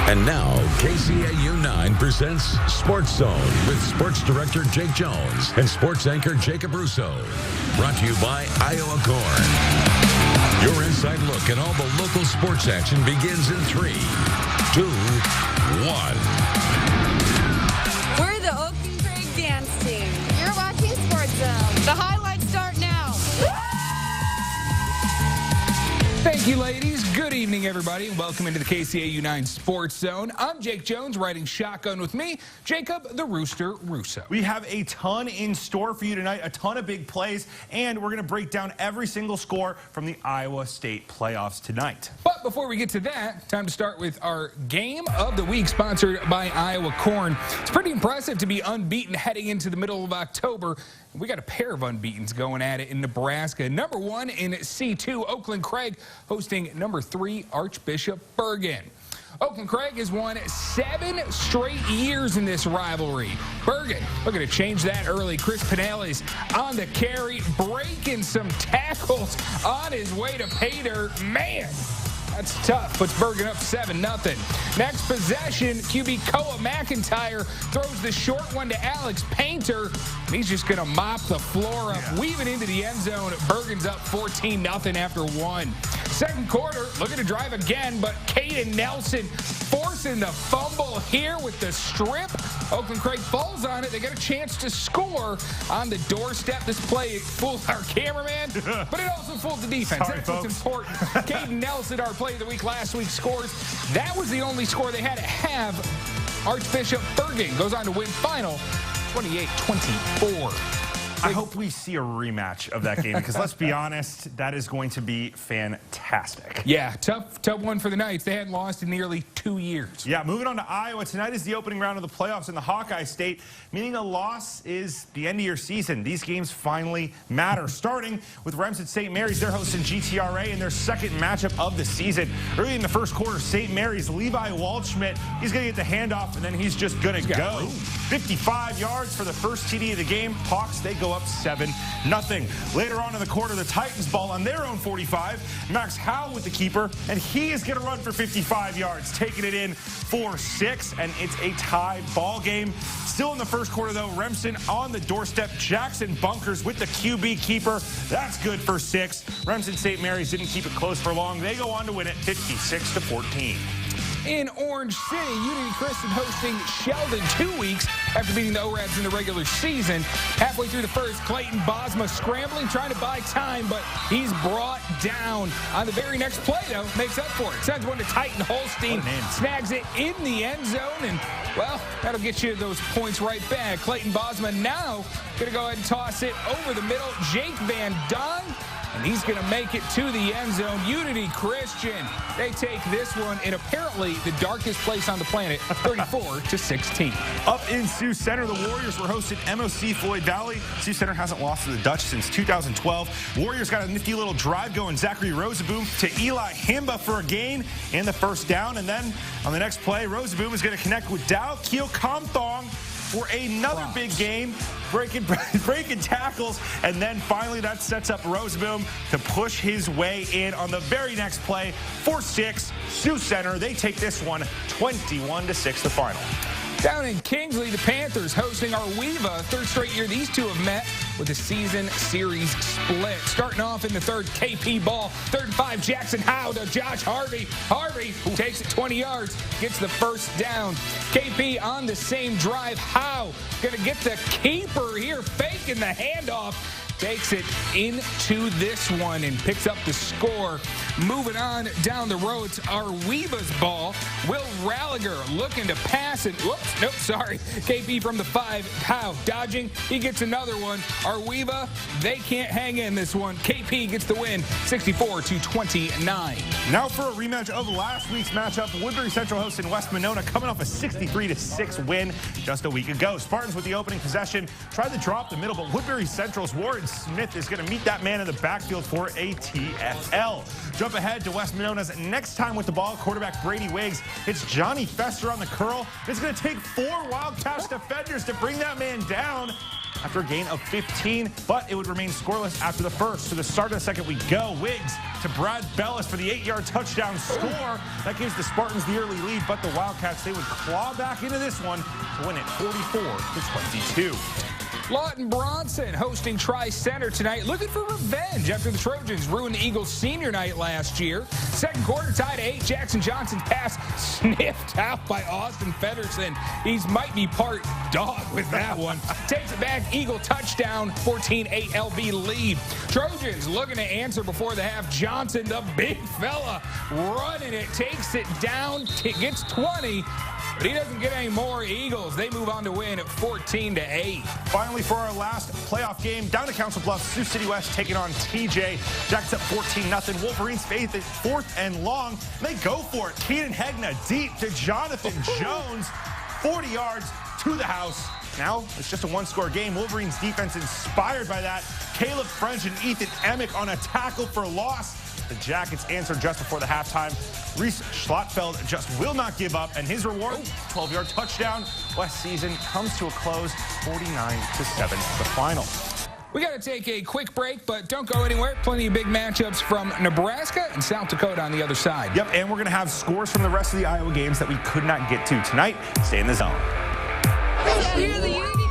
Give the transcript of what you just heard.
And now, KCAU-9 presents SportsZone with Sports Director Jake Jones and Sports Anchor Jacob Russo. Brought to you by Iowa Corn. Your inside look at all the local sports action begins in 3, 2, 1. We're the Oakland Craig dance team. You're watching SportsZone. The highlights start now. Thank you, ladies. Good evening, everybody, and welcome into the KCAU-9 Sports Zone. I'm Jake Jones, riding shotgun with me, Jacob the Rooster Russo. We have a ton in store for you tonight, a ton of big plays, and we're going to break down every single score from the Iowa State playoffs tonight. But before we get to that, time to start with our Game of the Week, sponsored by Iowa Corn. It's pretty impressive to be unbeaten heading into the middle of October. We got a pair of unbeatens going at it in Nebraska. Number 1 in C2, Oakland Craig, hosting number 3, Archbishop Bergan. Oakland Craig has won 7 straight years in this rivalry. Bergan looking to change that early. Chris Pinelli's on the carry, breaking some tackles on his way to pay dirt. Man, that's tough. Puts Bergan up 7-0. Next possession, QB Koa McIntyre throws the short one to Alex Painter. He's just going to mop the floor up, weaving into the end zone. Bergan's up 14-0 after 1. Second quarter, looking to drive again, but Caden Nelson forcing the fumble here with the strip. Oakland Craig falls on it. They get a chance to score on the doorstep. This play fooled our cameraman, but it also fooled the defense. Sorry, That's folks. what's important. Caden Nelson, our play of the week last week, scores. That was the only score they had to have. Archbishop Bergan goes on to win final 28-24. I hope we see a rematch of that game because let's be honest, that is going to be fantastic. Yeah, tough one for the Knights. They hadn't lost in nearly 2 years. Yeah, moving on to Iowa. Tonight is the opening round of the playoffs in the Hawkeye State, meaning a loss is the end of your season. These games finally matter. Starting with Remsen St. Mary's, they're hosting GTRA in their second matchup of the season. Early in the first quarter, St. Mary's Levi Waldschmidt, he's going to get the handoff, and then he's just going to go. 55 yards for the first TD of the game. Hawks, they go up 7-0. Later on in the quarter, the Titans ball on their own 45. Max Howe with the keeper, and he is going to run for 55 yards, taking it in for 6, and it's a tie ball game. Still in the first quarter, though, Remsen on the doorstep. Jackson Bunkers with the QB keeper. That's good for 6. Remsen St. Mary's didn't keep it close for long. They go on to win it 56-14. In Orange City, Unity Christian hosting Sheldon 2 weeks after beating the O-Rads in the regular season. Halfway through the first, Clayton Bosma scrambling, trying to buy time, but he's brought down. On the very next play, though, makes up for it. Sends one to Titan Holstein, snags it in the end zone, and, well, that'll get you those points right back. Clayton Bosma now going to go ahead and toss it over the middle. Jake Van Don, and he's going to make it to the end zone. Unity Christian, they take this one in apparently the darkest place on the planet, 34-16. Up in Sioux Center, the Warriors were hosting MOC Floyd Valley. Sioux Center hasn't lost to the Dutch since 2012. Warriors got a nifty little drive going. Zachary Roseboom to Eli Himba for a gain in the first down. And then on the next play, Roseboom is going to connect with Dow Keel Kamthong for another big game, breaking tackles, and then finally that sets up Roseboom to push his way in on the very next play for 6. Sioux Center, they take this one 21-6, the final. Down in Kingsley, the Panthers hosting Arweva. Third straight year these two have met with a season series split. Starting off in the third, KP ball. 3rd and 5, Jackson Howe to Josh Harvey. Harvey, who takes it 20 yards, gets the first down. KP on the same drive. Howe going to get the keeper here, faking the handoff. Takes it into this one and picks up the score. Moving on down the road, it's Arweva's ball. Will Ralliger looking to pass it. Whoops, nope, sorry. KP from the 5. Howe dodging. He gets another one. Arweva, they can't hang in this one. KP gets the win, 64-29. Now for a rematch of last week's matchup, Woodbury Central hosting West Monona, coming off a 63-6 win just a week ago. Spartans with the opening possession tried to drop the middle, but Woodbury Central's Warren Smith is going to meet that man in the backfield for a TFL. Jump ahead to West Monona's next time with the ball. Quarterback Brady Wiggs hits Johnny Fester on the curl. It's going to take 4 Wildcats defenders to bring that man down. after a gain of 15, but it would remain scoreless after the first. To the start of the second we go. Wiggs to Brad Bellis for the 8-yard touchdown score. That gives the Spartans the early lead, but the Wildcats, they would claw back into this one to win it 44-22. Lawton Bronson hosting Tri-Center tonight, looking for revenge after the Trojans ruined the Eagles' senior night last year. Second quarter tied at 8. Jackson Johnson's pass sniffed out by Austin Feddersen. He might be part dog with that one. Takes it back, Eagle touchdown, 14-8 LB lead. Trojans looking to answer before the half. Johnson, the big fella, running it, takes it down, gets 20. But he doesn't get any more. Eagles, they move on to win at 14-8. Finally, for our last playoff game, down to Council Bluffs, Sioux City West taking on TJ. Jackets up 14-0. Wolverines face it 4th and long. And they go for it. Keenan Hegna deep to Jonathan Jones. 40 yards to the house. Now, it's just a one-score game. Wolverines defense inspired by that. Caleb French and Ethan Emick on a tackle for loss. The Jackets answered just before the halftime. Reese Schlottfeld just will not give up, and his reward, 12-yard touchdown. West season comes to a close, 49-7, the final. We got to take a quick break, but don't go anywhere. Plenty of big matchups from Nebraska and South Dakota on the other side. Yep, and we're going to have scores from the rest of the Iowa games that we could not get to tonight. Stay in the zone. We're the Union.